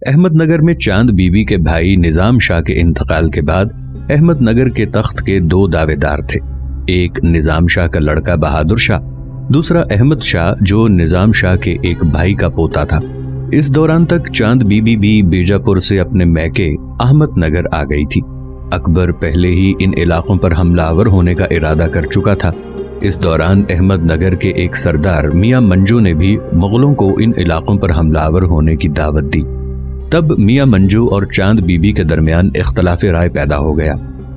احمد نگر میں چاند بیوی کے بھائی نظام شاہ کے انتقال کے بعد احمد نگر کے تخت کے دو دعوے دار تھے، ایک نظام شاہ کا لڑکا بہادر شاہ، دوسرا احمد شاہ جو نظام شاہ کے ایک بھائی کا پوتا تھا۔ اس دوران تک چاند بیوی بھی بیجاپور سے اپنے میکے احمد نگر آ گئی تھی۔ اکبر پہلے ہی ان علاقوں پر حملہ آور ہونے کا ارادہ کر چکا تھا۔ اس دوران احمد نگر کے ایک سردار میاں منجو نے بھی مغلوں کو ان علاقوں پر حملہ آور ہونے کی دعوت دی۔ تب میاں منجو اور چاند بیوی کے درمیان اختلاف رائے پیدا ہو گیا۔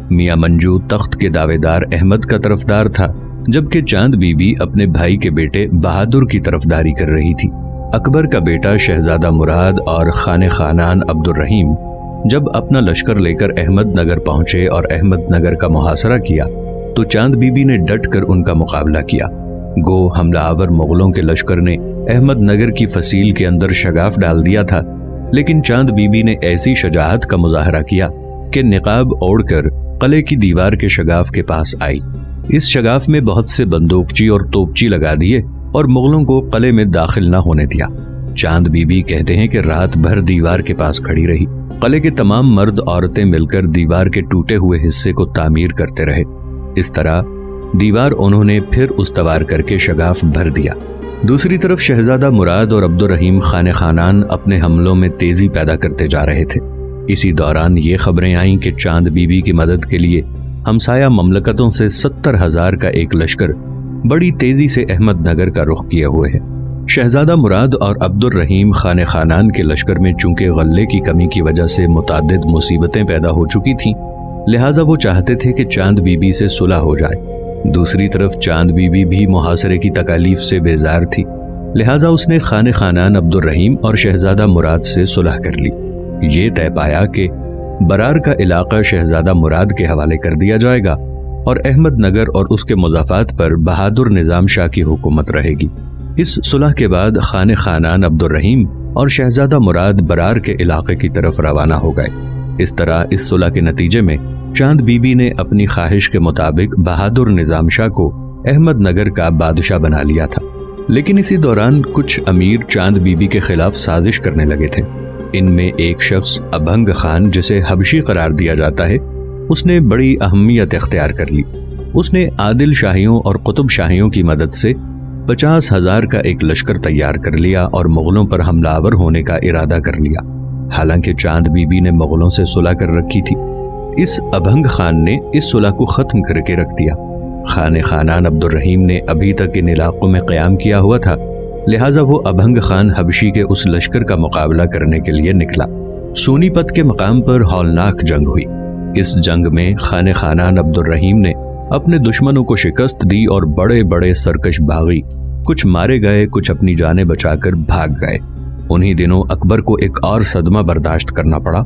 میاں منجو تخت کے دعوے دار احمد کا طرفدار تھا، جبکہ چاند بیوی اپنے بھائی کے بیٹے بہادر کی طرفداری کر رہی تھی۔ اکبر کا بیٹا شہزادہ مراد اور خانِ خانان عبد الرحیم جب اپنا لشکر لے کر احمد نگر پہنچے اور احمد نگر کا محاصرہ کیا تو چاند بیوی نے ڈٹ کر ان کا مقابلہ کیا۔ گو حملہ آور مغلوں کے لشکر نے احمد نگر کی فصیل کے اندر شگاف ڈال دیا تھا، لیکن چاند بیوی نے ایسی شجاعت کا مظاہرہ کیا کہ نقاب اوڑھ کر قلعے کی دیوار کے شگاف کے پاس آئی۔ اس شگاف میں بہت سے بندوقچی اور توپچی لگا دیے اور مغلوں کو قلعے میں داخل نہ ہونے دیا۔ چاند بیوی کہتے ہیں کہ رات بھر دیوار کے پاس کھڑی رہی۔ قلعے کے تمام مرد عورتیں مل کر دیوار کے ٹوٹے ہوئے حصے کو تعمیر کرتے رہے۔ اس طرح دیوار انہوں نے پھر استوار کر کے شگاف بھر دیا۔ دوسری طرف شہزادہ مراد اور عبد الرحیم خانِ خانان اپنے حملوں میں تیزی پیدا کرتے جا رہے تھے۔ اسی دوران یہ خبریں آئیں کہ چاند بیوی کی مدد کے لیے ہمسایہ مملکتوں سے 70,000 کا ایک لشکر بڑی تیزی سے احمد نگر کا رخ کیے ہوئے ہے۔ شہزادہ مراد اور عبد الرحیم خانِ خانان کے لشکر میں چونکہ غلے کی کمی کی وجہ سے متعدد مصیبتیں پیدا ہو چکی تھیں، لہٰذا وہ چاہتے تھے کہ چاند بیوی سے صلح ہو جائے۔ دوسری طرف چاند بیوی بھی محاصرے کی تکالیف سے بیزار تھی، لہٰذا اس نے خانِ خانان عبد الرحیم اور شہزادہ مراد سے صلح کر لی۔ یہ طے پایا کہ برار کا علاقہ شہزادہ مراد کے حوالے کر دیا جائے گا اور احمد نگر اور اس کے مضافات پر بہادر نظام شاہ کی حکومت رہے گی۔ اس صلح کے بعد خانِ خانان عبد الرحیم اور شہزادہ مراد برار کے علاقے کی طرف روانہ ہو گئے۔ اس طرح اس صلح کے نتیجے میں چاند بیوی نے اپنی خواہش کے مطابق بہادر نظام شاہ کو احمد نگر کا بادشاہ بنا لیا تھا۔ لیکن اسی دوران کچھ امیر چاند بیوی کے خلاف سازش کرنے لگے تھے۔ ان میں ایک شخص ابھنگ خان، جسے حبشی قرار دیا جاتا ہے، اس نے بڑی اہمیت اختیار کر لی۔ اس نے عادل شاہیوں اور قطب شاہیوں کی مدد سے 50,000 کا ایک لشکر تیار کر لیا اور مغلوں پر حملہ آور ہونے کا ارادہ کر لیا۔ حالانکہ چاند بیوی نے مغلوں سے صلح کر رکھی تھی، اس ابھنگ خان نے اس صلح کو ختم کر کے رکھ دیا۔ خانِ خانان عبد الرحیم نے ابھی تک ان علاقوں میں قیام کیا ہوا تھا، لہٰذا وہ ابھنگ خان حبشی کے اس لشکر کا مقابلہ کرنے کے لیے نکلا۔ سونی پت کے مقام پر ہولناک جنگ ہوئی۔ اس جنگ میں خانِ خانان عبد الرحیم نے اپنے دشمنوں کو شکست دی اور بڑے بڑے سرکش باغی کچھ مارے گئے، کچھ اپنی جانیں بچا کر بھاگ گئے۔ انہی دنوں اکبر کو ایک اور صدمہ برداشت کرنا پڑا،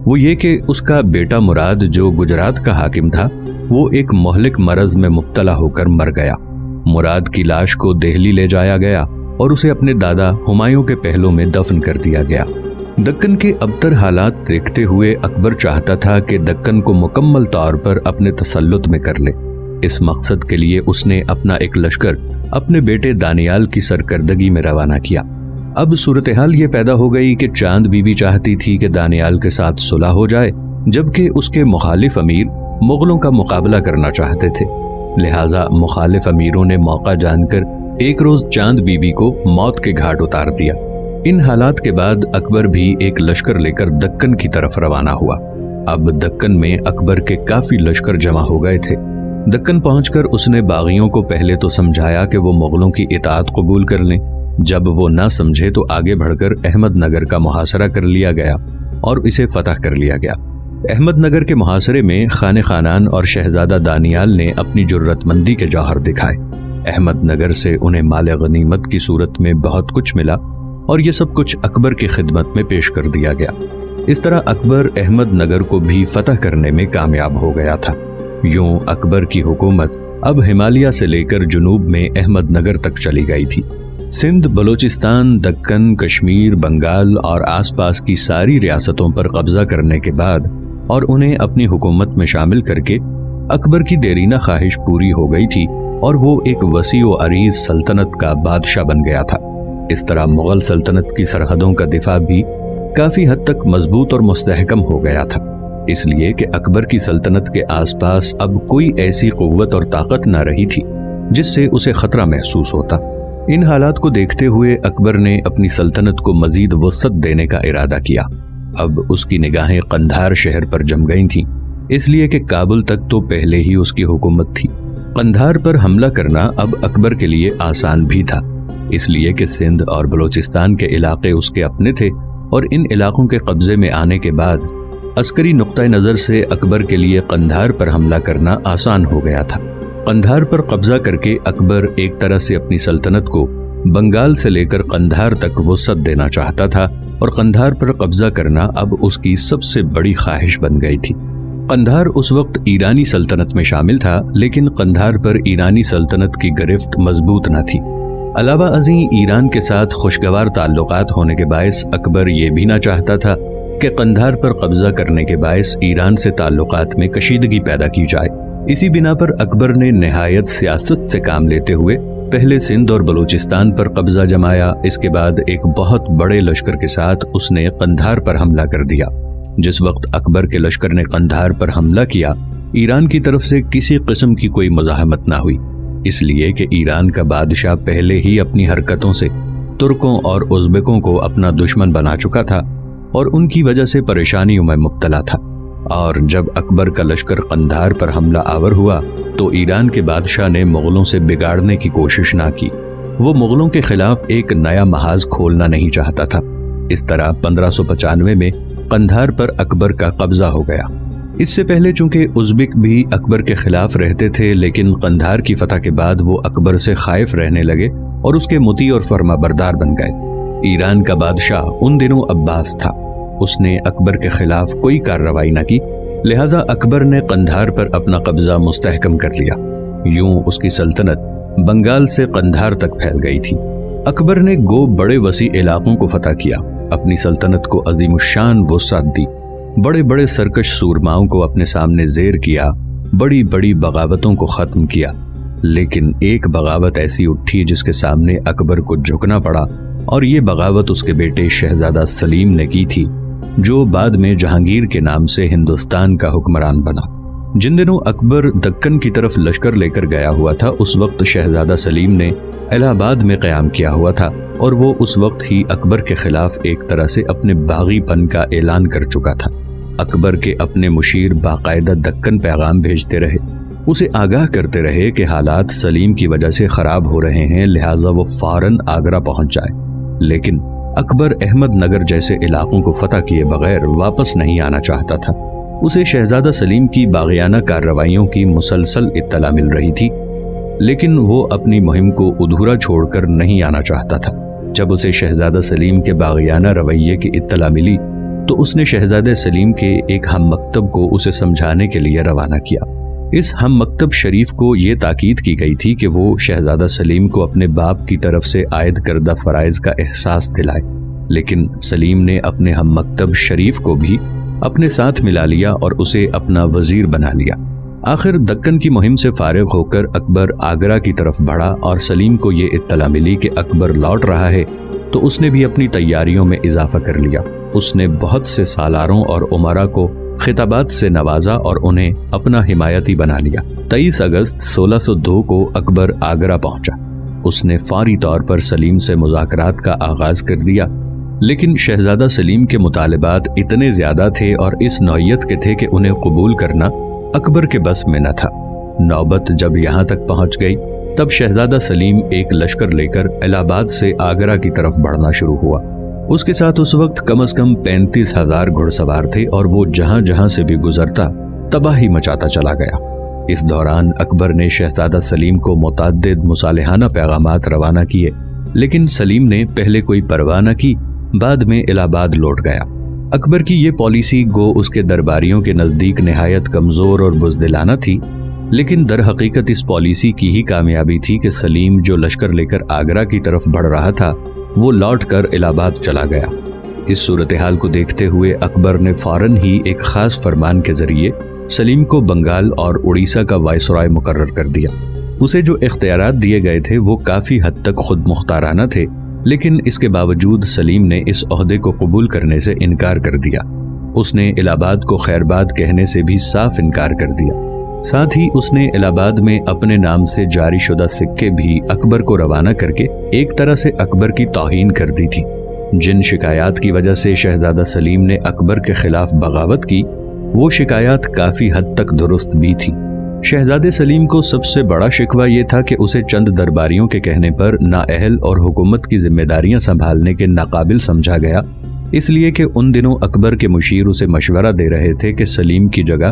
وہ یہ کہ اس کا بیٹا مراد جو گجرات کا حاکم تھا، وہ ایک مہلک مرض میں مبتلا ہو کر مر گیا۔ مراد کی لاش کو دہلی لے جایا گیا اور اسے اپنے دادا ہمایوں کے پہلو میں دفن کر دیا گیا۔ دکن کے ابتر حالات دیکھتے ہوئے اکبر چاہتا تھا کہ دکن کو مکمل طور پر اپنے تسلط میں کر لے۔ اس مقصد کے لیے اس نے اپنا ایک لشکر اپنے بیٹے دانیال کی سرکردگی میں روانہ کیا۔ اب صورتحال یہ پیدا ہو گئی کہ چاند بیوی چاہتی تھی کہ دانیال کے ساتھ صلح ہو جائے، جبکہ اس کے مخالف امیر مغلوں کا مقابلہ کرنا چاہتے تھے۔ لہٰذا مخالف امیروں نے موقع جان کر ایک روز چاند بیوی کو موت کے گھاٹ اتار دیا۔ ان حالات کے بعد اکبر بھی ایک لشکر لے کر دکن کی طرف روانہ ہوا۔ اب دکن میں اکبر کے کافی لشکر جمع ہو گئے تھے۔ دکن پہنچ کر اس نے باغیوں کو پہلے تو سمجھایا کہ وہ مغلوں کی اطاعت قبول کر لیں۔ جب وہ نہ سمجھے تو آگے بڑھ کر احمد نگر کا محاصرہ کر لیا گیا اور اسے فتح کر لیا گیا۔ احمد نگر کے محاصرے میں خانِ خانان اور شہزادہ دانیال نے اپنی جرت مندی کے جوہر دکھائے۔ احمد نگر سے انہیں مال غنیمت کی صورت میں بہت کچھ ملا اور یہ سب کچھ اکبر کی خدمت میں پیش کر دیا گیا۔ اس طرح اکبر احمد نگر کو بھی فتح کرنے میں کامیاب ہو گیا تھا۔ یوں اکبر کی حکومت اب ہمالیہ سے لے کر جنوب میں احمد نگر تک چلی گئی تھی۔ سندھ، بلوچستان، دکن، کشمیر، بنگال اور آس پاس کی ساری ریاستوں پر قبضہ کرنے کے بعد اور انہیں اپنی حکومت میں شامل کر کے اکبر کی دیرینہ خواہش پوری ہو گئی تھی اور وہ ایک وسیع و عریض سلطنت کا بادشاہ بن گیا تھا۔ اس طرح مغل سلطنت کی سرحدوں کا دفاع بھی کافی حد تک مضبوط اور مستحکم ہو گیا تھا، اس لیے کہ اکبر کی سلطنت کے آس پاس اب کوئی ایسی قوت اور طاقت نہ رہی تھی جس سے اسے خطرہ محسوس ہوتا۔ ان حالات کو دیکھتے ہوئے اکبر نے اپنی سلطنت کو مزید وسعت دینے کا ارادہ کیا۔ اب اس کی نگاہیں قندھار شہر پر جم گئی تھیں، اس لیے کہ کابل تک تو پہلے ہی اس کی حکومت تھی۔ قندھار پر حملہ کرنا اب اکبر کے لیے آسان بھی تھا، اس لیے کہ سندھ اور بلوچستان کے علاقے اس کے اپنے تھے اور ان علاقوں کے قبضے میں آنے کے بعد عسکری نقطہ نظر سے اکبر کے لیے قندھار پر حملہ کرنا آسان ہو گیا تھا۔ قندھار پر قبضہ کر کے اکبر ایک طرح سے اپنی سلطنت کو بنگال سے لے کر قندھار تک وسعت دینا چاہتا تھا، اور قندھار پر قبضہ کرنا اب اس کی سب سے بڑی خواہش بن گئی تھی۔ قندھار اس وقت ایرانی سلطنت میں شامل تھا، لیکن قندھار پر ایرانی سلطنت کی گرفت مضبوط نہ تھی۔ علاوہ ازیں ایران کے ساتھ خوشگوار تعلقات ہونے کے باعث اکبر یہ بھی نہ چاہتا تھا کہ قندھار پر قبضہ کرنے کے باعث ایران سے تعلقات میں کشیدگی پیدا کی جائے۔ اسی بنا پر اکبر نے نہایت سیاست سے کام لیتے ہوئے پہلے سندھ اور بلوچستان پر قبضہ جمایا، اس کے بعد ایک بہت بڑے لشکر کے ساتھ اس نے قندھار پر حملہ کر دیا۔ جس وقت اکبر کے لشکر نے قندھار پر حملہ کیا، ایران کی طرف سے کسی قسم کی کوئی مزاحمت نہ ہوئی، اس لیے کہ ایران کا بادشاہ پہلے ہی اپنی حرکتوں سے ترکوں اور ازبکوں کو اپنا دشمن بنا چکا تھا اور ان کی وجہ سے پریشانیوں میں مبتلا تھا۔ اور جب اکبر کا لشکر قندھار پر حملہ آور ہوا تو ایران کے بادشاہ نے مغلوں سے بگاڑنے کی کوشش نہ کی، وہ مغلوں کے خلاف ایک نیا محاذ کھولنا نہیں چاہتا تھا۔ اس طرح 1595 میں قندھار پر اکبر کا قبضہ ہو گیا۔ اس سے پہلے چونکہ ازبک بھی اکبر کے خلاف رہتے تھے، لیکن قندھار کی فتح کے بعد وہ اکبر سے خائف رہنے لگے اور اس کے مطیع اور فرما بردار بن گئے۔ ایران کا بادشاہ ان دنوں عباس تھا، اس نے اکبر کے خلاف کوئی کارروائی نہ کی، لہذا اکبر نے قندھار پر اپنا قبضہ مستحکم کر لیا۔ یوں اس کی سلطنت بنگال سے قندھار تک پھیل گئی تھی۔ اکبر نے گو بڑے وسیع علاقوں کو فتح کیا، اپنی سلطنت کو عظیم الشان وسعت دی، بڑے بڑے سرکش سورماؤں کو اپنے سامنے زیر کیا، بڑی بڑی بغاوتوں کو ختم کیا۔ لیکن ایک بغاوت ایسی اٹھی جس کے سامنے اکبر کو جھکنا پڑا، اور یہ بغاوت اس کے بیٹے شہزادہ سلیم نے کی تھی، جو بعد میں جہانگیر کے نام سے ہندوستان کا حکمران بنا۔ جن دنوں اکبر دکن کی طرف لشکر لے کر گیا ہوا تھا، اس وقت شہزادہ سلیم نے الہ آباد میں قیام کیا ہوا تھا، اور وہ اس وقت ہی اکبر کے خلاف ایک طرح سے اپنے باغی پن کا اعلان کر چکا تھا۔ اکبر کے اپنے مشیر باقاعدہ دکن پیغام بھیجتے رہے، اسے آگاہ کرتے رہے کہ حالات سلیم کی وجہ سے خراب ہو رہے ہیں، لہٰذا وہ فوراً آگرہ پہنچ جائے۔ لیکن اکبر احمد نگر جیسے علاقوں کو فتح کیے بغیر واپس نہیں آنا چاہتا تھا۔ اسے شہزادہ سلیم کی باغیانہ کارروائیوں کی مسلسل اطلاع مل رہی تھی، لیکن وہ اپنی مہم کو ادھورا چھوڑ کر نہیں آنا چاہتا تھا۔ جب اسے شہزادہ سلیم کے باغیانہ رویے کی اطلاع ملی تو اس نے شہزادہ سلیم کے ایک ہم مکتب کو اسے سمجھانے کے لیے روانہ کیا۔ اس ہم مکتب شریف کو یہ تاکید کی گئی تھی کہ وہ شہزادہ سلیم کو اپنے باپ کی طرف سے عائد کردہ فرائض کا احساس دلائے، لیکن سلیم نے اپنے ہم مکتب شریف کو بھی اپنے ساتھ ملا لیا اور اسے اپنا وزیر بنا لیا۔ آخر دکن کی مہم سے فارغ ہو کر اکبر آگرہ کی طرف بڑھا، اور سلیم کو یہ اطلاع ملی کہ اکبر لوٹ رہا ہے تو اس نے بھی اپنی تیاریوں میں اضافہ کر لیا۔ اس نے بہت سے سالاروں اور امراء کو خطابات سے نوازا اور انہیں اپنا حمایتی بنا لیا۔ 23 اگست 1602 کو اکبر آگرہ پہنچا۔ اس نے فوری طور پر سلیم سے مذاکرات کا آغاز کر دیا، لیکن شہزادہ سلیم کے مطالبات اتنے زیادہ تھے اور اس نوعیت کے تھے کہ انہیں قبول کرنا اکبر کے بس میں نہ تھا۔ نوبت جب یہاں تک پہنچ گئی تب شہزادہ سلیم ایک لشکر لے کر الہ آباد سے آگرہ کی طرف بڑھنا شروع ہوا۔ اس کے ساتھ اس وقت کم از کم 35,000 گھڑ سوار تھے، اور وہ جہاں جہاں سے بھی گزرتا تباہی مچاتا چلا گیا۔ اس دوران اکبر نے شہزادہ سلیم کو متعدد مصالحانہ پیغامات روانہ کیے، لیکن سلیم نے پہلے کوئی پرواہ نہ کی، بعد میں الہ آباد لوٹ گیا۔ اکبر کی یہ پالیسی گو اس کے درباریوں کے نزدیک نہایت کمزور اور بزدلانہ تھی، لیکن در حقیقت اس پالیسی کی ہی کامیابی تھی کہ سلیم جو لشکر لے کر آگرہ کی طرف بڑھ رہا تھا وہ لوٹ کر الہ آباد چلا گیا۔ اس صورتحال کو دیکھتے ہوئے اکبر نے فوراً ہی ایک خاص فرمان کے ذریعے سلیم کو بنگال اور اڑیسہ کا وائسرائے مقرر کر دیا۔ اسے جو اختیارات دیے گئے تھے وہ کافی حد تک خود مختارانہ تھے، لیکن اس کے باوجود سلیم نے اس عہدے کو قبول کرنے سے انکار کر دیا۔ اس نے الہ آباد کو خیرباد کہنے سے بھی صاف انکار کر دیا۔ ساتھ ہی اس نے الہ آباد میں اپنے نام سے جاری شدہ سکے بھی اکبر کو روانہ کر کے ایک طرح سے اکبر کی توہین کر دی تھی۔ جن شکایات کی وجہ سے شہزادہ سلیم نے اکبر کے خلاف بغاوت کی، وہ شکایات کافی حد تک درست بھی تھی۔ شہزادے سلیم کو سب سے بڑا شکوہ یہ تھا کہ اسے چند درباریوں کے کہنے پر نااہل اور حکومت کی ذمہ داریاں سنبھالنے کے ناقابل سمجھا گیا، اس لیے کہ ان دنوں اکبر کے مشیر اسے مشورہ دے رہے تھے کہ سلیم کی جگہ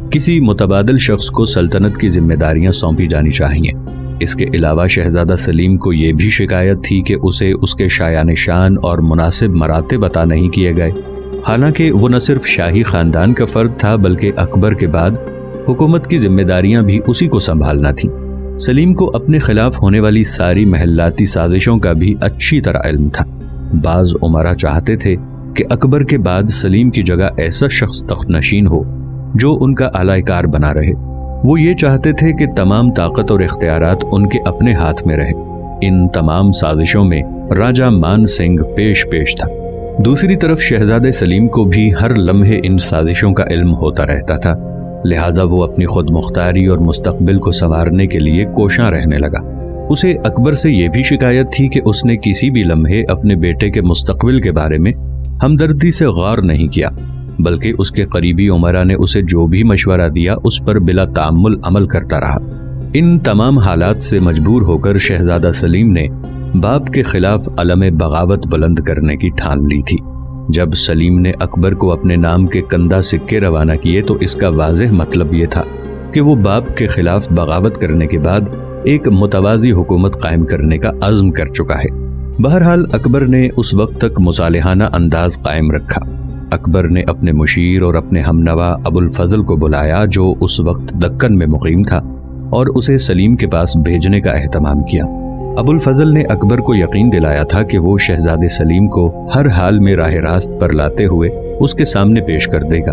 کسی متبادل شخص کو سلطنت کی ذمہ داریاں سونپی جانی چاہیے۔ اس کے علاوہ شہزادہ سلیم کو یہ بھی شکایت تھی کہ اسے اس کے شایان شان اور مناسب مراتب عطا نہیں کیے گئے، حالانکہ وہ نہ صرف شاہی خاندان کا فرد تھا بلکہ اکبر کے بعد حکومت کی ذمہ داریاں بھی اسی کو سنبھالنا تھیں۔ سلیم کو اپنے خلاف ہونے والی ساری محلاتی سازشوں کا بھی اچھی طرح علم تھا۔ بعض امراء چاہتے تھے کہ اکبر کے بعد سلیم کی جگہ ایسا شخص تخت نشین ہو جو ان کا اعلی کار بنا رہے۔ وہ یہ چاہتے تھے کہ تمام طاقت اور اختیارات ان کے اپنے ہاتھ میں رہے۔ ان تمام سازشوں میں راجہ مان سنگھ پیش تھا۔ دوسری طرف شہزادے سلیم کو بھی ہر لمحے ان سازشوں کا علم ہوتا رہتا تھا، لہٰذا وہ اپنی خود مختاری اور مستقبل کو سنوارنے کے لیے کوشاں رہنے لگا۔ اسے اکبر سے یہ بھی شکایت تھی کہ اس نے کسی بھی لمحے اپنے بیٹے کے مستقبل کے بارے میں ہمدردی سے غور نہیں کیا، بلکہ اس کے قریبی امراء نے اسے جو بھی مشورہ دیا اس پر بلا تأمل عمل کرتا رہا۔ ان تمام حالات سے مجبور ہو کر شہزادہ سلیم نے باپ کے خلاف علم بغاوت بلند کرنے کی ٹھان لی تھی۔ جب سلیم نے اکبر کو اپنے نام کے کندہ سکے روانہ کیے تو اس کا واضح مطلب یہ تھا کہ وہ باپ کے خلاف بغاوت کرنے کے بعد ایک متوازی حکومت قائم کرنے کا عزم کر چکا ہے۔ بہرحال اکبر نے اس وقت تک مصالحانہ انداز قائم رکھا۔ اکبر نے اپنے مشیر اور اپنے ہمنوا ابو الفضل کو بلایا جو اس وقت دکن میں مقیم تھا، اور اسے سلیم کے پاس بھیجنے کا اہتمام کیا۔ ابو الفضل نے اکبر کو یقین دلایا تھا کہ وہ شہزادے سلیم کو ہر حال میں راہ راست پر لاتے ہوئے اس کے سامنے پیش کر دے گا۔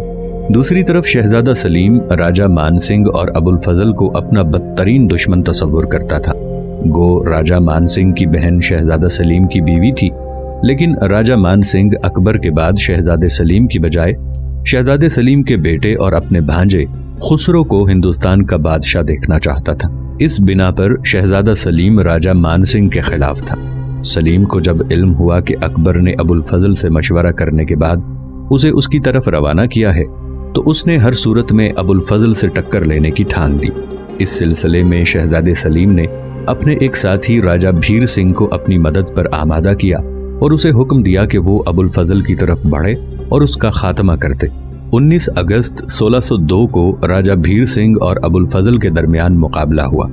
دوسری طرف شہزادہ سلیم راجہ مان سنگھ اور ابو الفضل کو اپنا بدترین دشمن تصور کرتا تھا۔ گو راجہ مان سنگھ کی بہن شہزادہ سلیم کی بیوی تھی، لیکن راجہ مان سنگھ اکبر کے بعد شہزادے سلیم کی بجائے شہزادے سلیم کے بیٹے اور اپنے بھانجے خسرو کو ہندوستان کا بادشاہ دیکھنا چاہتا تھا۔ اس بنا پر شہزادہ سلیم راجہ مان سنگھ کے خلاف تھا۔ سلیم کو جب علم ہوا کہ اکبر نے ابو الفضل سے مشورہ کرنے کے بعد اسے اس کی طرف روانہ کیا ہے تو اس نے ہر صورت میں ابو الفضل سے ٹکر لینے کی ٹھان لی۔ اس سلسلے میں شہزادے سلیم نے اپنے ایک ساتھی راجہ بھیر سنگھ کو اپنی مدد پر آمادہ کیا اور اسے حکم دیا کہ وہ ابو الفضل کی طرف بڑھے اور اس کا خاتمہ کرتے۔ 19 اگست 1602 کو راجہ بھیر سنگھ اور ابو الفضل کے درمیان مقابلہ ہوا۔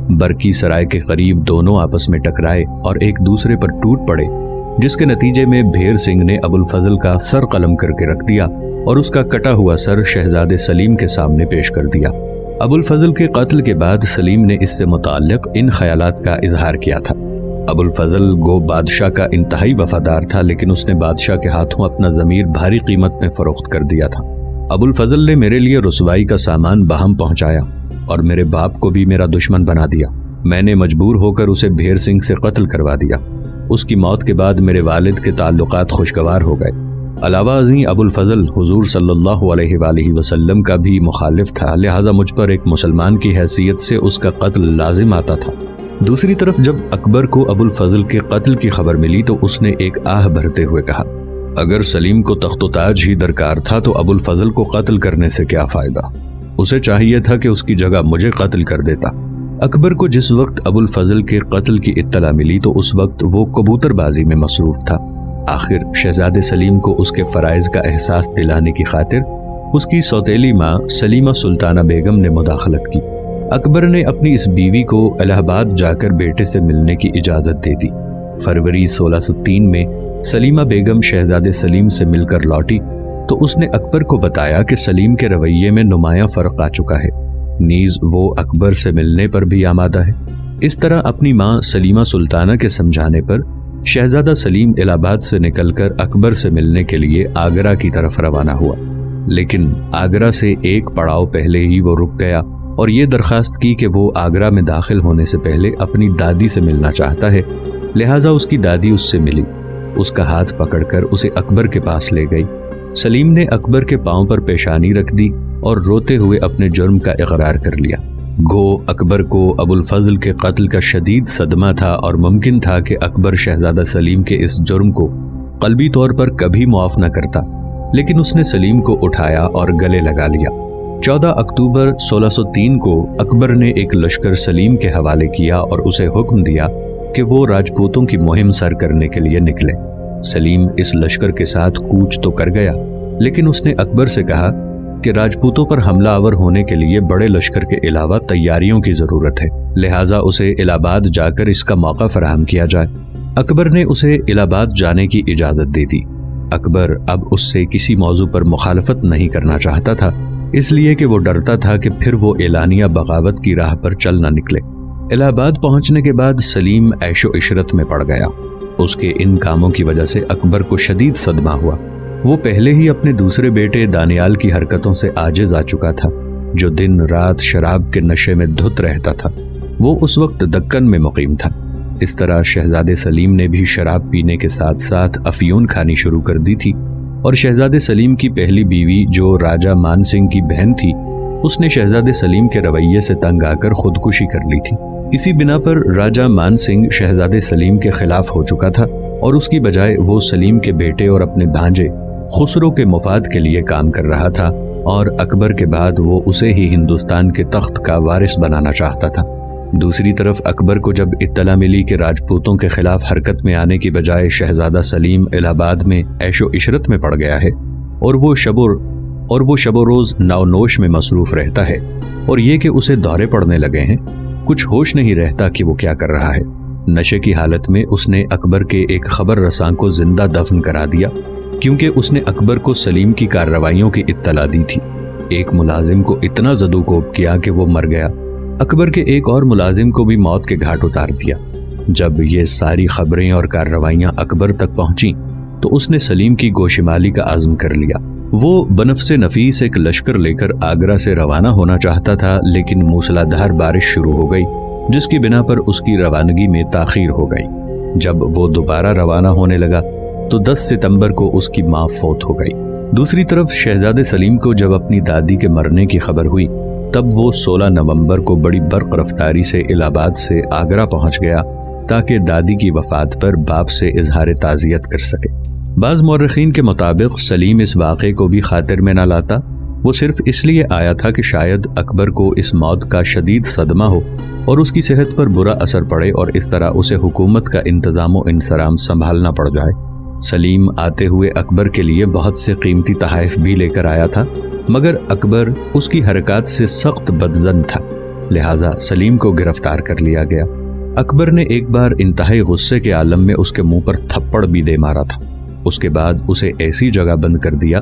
برکی سرائے کے قریب دونوں آپس میں ٹکرائے اور ایک دوسرے پر ٹوٹ پڑے، جس کے نتیجے میں بھیر سنگھ نے ابو الفضل کا سر قلم کر کے رکھ دیا اور اس کا کٹا ہوا سر شہزادے سلیم کے سامنے پیش کر دیا۔ ابو الفضل کے قتل کے بعد سلیم نے اس سے متعلق ان خیالات کا اظہار کیا تھا۔ ابو الفضل گو بادشاہ کا انتہائی وفادار تھا، لیکن اس نے بادشاہ کے ہاتھوں اپنا ضمیر بھاری قیمت میں فروخت کر دیا تھا۔ ابو الفضل نے میرے لیے رسوائی کا سامان بہم پہنچایا اور میرے باپ کو بھی میرا دشمن بنا دیا۔ میں نے مجبور ہو کر اسے بھیر سنگھ سے قتل کروا دیا۔ اس کی موت کے بعد میرے والد کے تعلقات خوشگوار ہو گئے۔ علاوہ ازیں ابو الفضل حضور صلی اللہ علیہ وآلہ وسلم کا بھی مخالف تھا، لہٰذا مجھ پر ایک مسلمان کی حیثیت سے اس کا قتل لازم آتا تھا۔ دوسری طرف جب اکبر کو ابو الفضل کے قتل کی خبر ملی تو اس نے ایک آہ بھرتے ہوئے کہا، اگر سلیم کو تخت و تاج ہی درکار تھا تو ابو الفضل کو قتل کرنے سے کیا فائدہ؟ اسے چاہیے تھا کہ اس کی جگہ مجھے قتل کر دیتا۔ اکبر کو جس وقت ابو الفضل کے قتل کی اطلاع ملی تو اس وقت وہ کبوتر بازی میں مصروف تھا۔ آخر شہزادے سلیم کو اس کے فرائض کا احساس دلانے کی خاطر اس کی سوتیلی ماں سلیمہ سلطانہ بیگم نے مداخلت کی۔ اکبر نے اپنی اس بیوی کو الہ آباد جا کر بیٹے سے ملنے کی اجازت دے دی۔ فروری 1603 میں سلیمہ بیگم شہزادے سلیم سے مل کر لوٹی تو اس نے اکبر کو بتایا کہ سلیم کے رویے میں نمایاں فرق آ چکا ہے، نیز وہ اکبر سے ملنے پر بھی آمادہ ہے۔ اس طرح اپنی ماں سلیمہ سلطانہ کے سمجھانے پر شہزادہ سلیم الہ آباد سے نکل کر اکبر سے ملنے کے لیے آگرہ کی طرف روانہ ہوا، لیکن آگرہ سے ایک پڑاؤ پہلے ہی وہ رک گیا اور یہ درخواست کی کہ وہ آگرہ میں داخل ہونے سے پہلے اپنی دادی سے ملنا چاہتا ہے لہٰذا اس کی دادی اس سے ملی، اس کا ہاتھ پکڑ کر اسے اکبر کے پاس لے گئی۔ سلیم نے اکبر کے پاؤں پر پیشانی رکھ دی اور روتے ہوئے اپنے جرم کا اقرار کر لیا۔ گو اکبر کو ابو الفضل کے قتل کا شدید صدمہ تھا اور ممکن تھا کہ اکبر شہزادہ سلیم کے اس جرم کو قلبی طور پر کبھی معاف نہ کرتا، لیکن اس نے سلیم کو اٹھایا اور گلے لگا لیا۔ 14 اکتوبر 1603 کو اکبر نے ایک لشکر سلیم کے حوالے کیا اور اسے حکم دیا کہ وہ راجپوتوں کی مہم سر کرنے کے لیے نکلے۔ سلیم اس لشکر کے ساتھ کوچ تو کر گیا، لیکن اس نے اکبر سے کہا کہ راجپوتوں پر حملہ آور ہونے کے لیے بڑے لشکر کے علاوہ تیاریوں کی ضرورت ہے، لہٰذا اسے الہ آباد جا کر اس کا موقع فراہم کیا جائے۔ اکبر نے اسے الہ آباد جانے کی اجازت دے دی۔ اکبر اب اس سے کسی موضوع پر مخالفت نہیں کرنا چاہتا تھا، اس لیے کہ وہ ڈرتا تھا کہ پھر وہ اعلانیہ بغاوت کی راہ پر چل نہ نکلے۔ الہ آباد پہنچنے کے بعد سلیم عیش و عشرت میں پڑ گیا۔ اس کے ان کاموں کی وجہ سے اکبر کو شدید صدمہ ہوا۔ وہ پہلے ہی اپنے دوسرے بیٹے دانیال کی حرکتوں سے عاجز آ چکا تھا، جو دن رات شراب کے نشے میں دھت رہتا تھا۔ وہ اس وقت دکن میں مقیم تھا۔ اس طرح شہزادے سلیم نے بھی شراب پینے کے ساتھ ساتھ افیون کھانی شروع کر دی تھی، اور شہزادے سلیم کی پہلی بیوی جو راجہ مان سنگھ کی بہن تھی، اس نے شہزادے سلیم کے رویے سے تنگ آ کر خودکشی کر لی تھی۔ اسی بنا پر راجہ مان سنگھ شہزادے سلیم کے خلاف ہو چکا تھا، اور اس کی بجائے وہ سلیم کے بیٹے اور اپنے بھانجے خسرو کے مفاد کے لیے کام کر رہا تھا، اور اکبر کے بعد وہ اسے ہی ہندوستان کے تخت کا وارث بنانا چاہتا تھا۔ دوسری طرف اکبر کو جب اطلاع ملی کہ راجپوتوں کے خلاف حرکت میں آنے کی بجائے شہزادہ سلیم الہ آباد میں عیش و عشرت میں پڑ گیا ہے، اور وہ شب و روز نو نوش میں مصروف رہتا ہے، اور یہ کہ اسے دورے پڑنے لگے ہیں، کچھ ہوش نہیں رہتا کہ وہ کیا کر رہا ہے۔ نشے کی حالت میں اس نے اکبر کے ایک خبر رساں کو زندہ دفن کرا دیا، کیونکہ اس نے اکبر کو سلیم کی کارروائیوں کی اطلاع دی تھی۔ ایک ملازم کو اتنا زدوکوب کیا کہ وہ مر گیا۔ اکبر کے ایک اور ملازم کو بھی موت کے گھاٹ اتار دیا۔ جب یہ ساری خبریں اور کارروائیاں اکبر تک پہنچیں تو اس نے سلیم کی گوشمالی کا عزم کر لیا۔ وہ بنفس نفیس ایک لشکر لے کر آگرہ سے روانہ ہونا چاہتا تھا، لیکن موسلادھار بارش شروع ہو گئی، جس کی بنا پر اس کی روانگی میں تاخیر ہو گئی۔ جب وہ دوبارہ روانہ ہونے لگا تو 10 ستمبر کو اس کی ماں فوت ہو گئی۔ دوسری طرف شہزادے سلیم کو جب اپنی دادی کے مرنے کی خبر ہوئی، تب وہ 16 نومبر کو بڑی برق رفتاری سے الہ آباد سے آگرہ پہنچ گیا تاکہ دادی کی وفات پر باپ سے اظہار تعزیت کر سکے۔ بعض مورخین کے مطابق سلیم اس واقعے کو بھی خاطر میں نہ لاتا، وہ صرف اس لیے آیا تھا کہ شاید اکبر کو اس موت کا شدید صدمہ ہو اور اس کی صحت پر برا اثر پڑے، اور اس طرح اسے حکومت کا انتظام و انصرام سنبھالنا پڑ جائے۔ سلیم آتے ہوئے اکبر کے لیے بہت سے قیمتی تحائف بھی لے کر آیا تھا، مگر اکبر اس کی حرکات سے سخت بدظن تھا، لہٰذا سلیم کو گرفتار کر لیا گیا۔ اکبر نے ایک بار انتہائی غصے کے عالم میں اس کے منہ پر تھپڑ بھی دے مارا تھا۔ اس کے بعد اسے ایسی جگہ بند کر دیا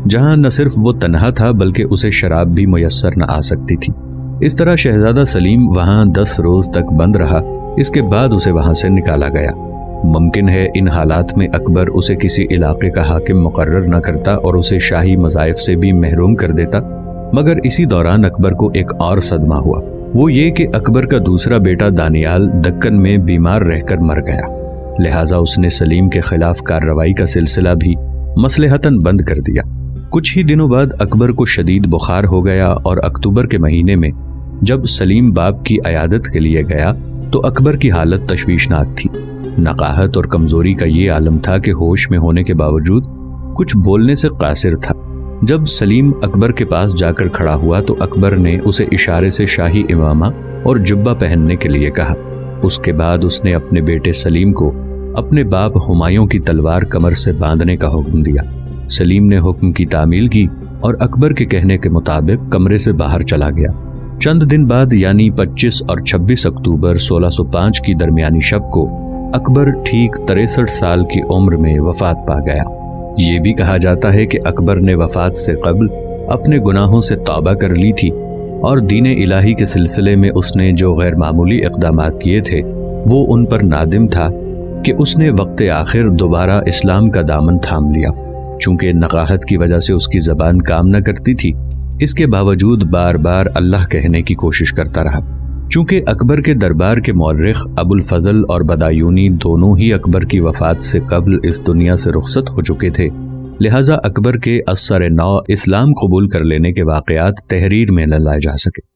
جہاں نہ صرف وہ تنہا تھا بلکہ اسے شراب بھی میسر نہ آ سکتی تھی۔ اس طرح شہزادہ سلیم وہاں 10 روز تک بند رہا، اس کے بعد اسے وہاں سے نکالا گیا۔ ممکن ہے ان حالات میں اکبر اسے کسی علاقے کا حاکم مقرر نہ کرتا اور اسے شاہی مضائف سے بھی محروم کر دیتا، مگر اسی دوران اکبر کو ایک اور صدمہ ہوا، وہ یہ کہ اکبر کا دوسرا بیٹا دانیال دکن میں بیمار رہ کر مر گیا، لہٰذا اس نے سلیم کے خلاف کارروائی کا سلسلہ بھی مصلحتاً بند کر دیا۔ کچھ ہی دنوں بعد اکبر کو شدید بخار ہو گیا، اور اکتوبر کے مہینے میں جب سلیم باپ کی عیادت کے لیے گیا تو اکبر کی حالت تشویشناک تھی۔ نقاہت اور کمزوری کا یہ عالم تھا کہ ہوش میں ہونے کے باوجود کچھ بولنے سے قاصر تھا۔ جب سلیم اکبر کے پاس جا کر کھڑا ہوا تو اکبر نے اسے اشارے سے شاہی امامہ اور جبہ پہننے کے لیے کہا۔ اس کے بعد اس نے اپنے بیٹے سلیم کو اپنے باپ ہمایوں کی تلوار کمر سے باندھنے کا حکم دیا۔ سلیم نے حکم کی تعمیل کی اور اکبر کے کہنے کے مطابق کمرے سے باہر چلا گیا۔ چند دن بعد یعنی 25 اور 26 اکتوبر 1605 کی درمیانی شب کو اکبر ٹھیک 63 سال کی عمر میں وفات پا گیا۔ یہ بھی کہا جاتا ہے کہ اکبر نے وفات سے قبل اپنے گناہوں سے توبہ کر لی تھی، اور دین الہی کے سلسلے میں اس نے جو غیر معمولی اقدامات کیے تھے وہ ان پر نادم تھا کہ اس نے وقت آخر دوبارہ اسلام کا دامن تھام لیا۔ چونکہ نقاہت کی وجہ سے اس کی زبان کام نہ کرتی تھی، اس کے باوجود بار بار اللہ کہنے کی کوشش کرتا رہا۔ چونکہ اکبر کے دربار کے مورخ ابو الفضل اور بدایونی دونوں ہی اکبر کی وفات سے قبل اس دنیا سے رخصت ہو چکے تھے، لہٰذا اکبر کے اثر نو اسلام قبول کر لینے کے واقعات تحریر میں نہ لائے جا سکے۔